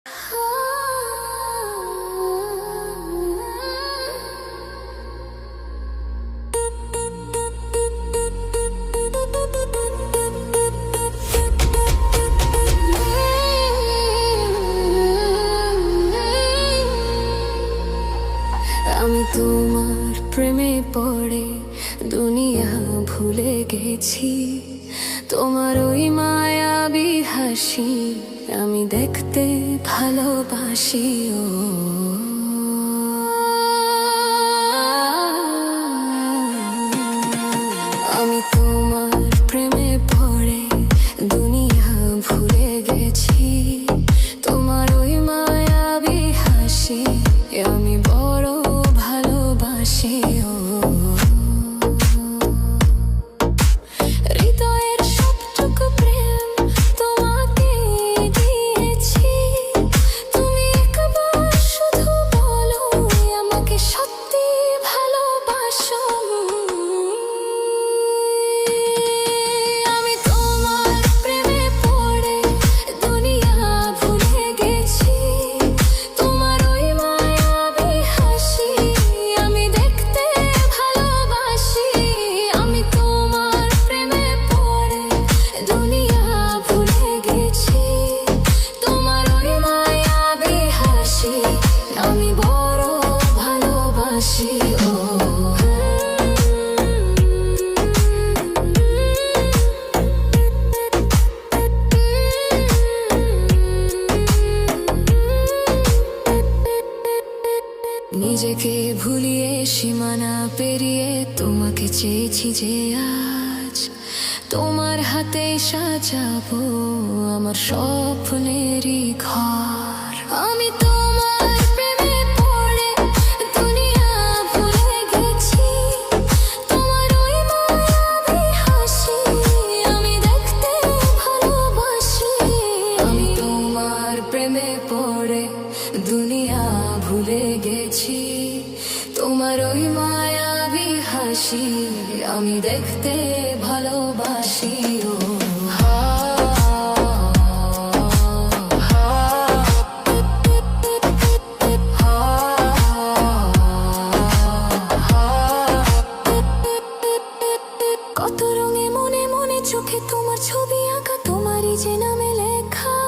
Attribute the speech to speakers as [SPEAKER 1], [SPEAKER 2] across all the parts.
[SPEAKER 1] আমি তোমার প্রেমে পড়ে দুনিয়া ভুলে গেছি। তোমার ওই মায়াবী হাসি আমি দেখতে ভালোবাসি। ও আমি তোমার প্রেমে পড়ে দুনিয়া ভুলে গেছি। তোমার ওই মায়াবী হাসি আমি বড় ভালোবাসি। ও হৃদয়ের সবটুকু প্রেম তোমাকে দিয়েছি। তুমি একবার শুধু বলো আমাকে সত্যি ভালোবাসো। আমি তোমার প্রেমে পড়ে দুনিয়া ভুলে গেছি। তোমার ওই মায়াবী হাসি আমি দেখতে ভালোবাসি। আমি তোমার প্রেমে পড়ে দুনিয়া ভুলে গেছি। তোমার ওই মায়াবী হাসি আমি বড় ভালোবাসি। ও নিজেকে ভুলিয়ে সীমানা পেরিয়ে তোমাকে চেয়েছি যে আজ তোমার হাতে সাজাবো আমার স্বপ্নেরই ঘর। আমি তোমার প্রেমে পড়ে দুনিয়া ভুলে গেছি। তোমার ওই মায়াবী হাসি আমি দেখতে ভালোবাসি। আমি তোমার প্রেমে পড়ে দুনিয়া ভুলে গেছি। তোমার ওই মায়াবী হাসি আমি দেখতে ভালোবাসি। ও কত রঙে মনে মনে চোখে তোমার ছবি আঁকা, তোমারই যে নামে লেখা।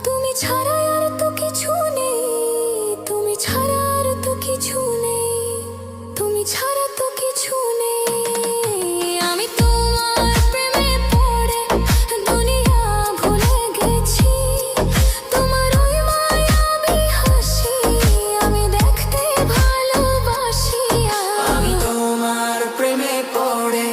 [SPEAKER 1] তুমি ছাড়া আর তো কিছু নেই, তুমি ছাড়া আর তো কিছু নেই, তুমি ছাড়া তো কিছু নেই। আমি তোমার প্রেমে পড়ে দুনিয়া ভুলে গেছি। তোমার ওই মায়াবী হাসি আমি দেখতে ভালোবাসি।
[SPEAKER 2] আমি তোমার প্রেমে পড়ে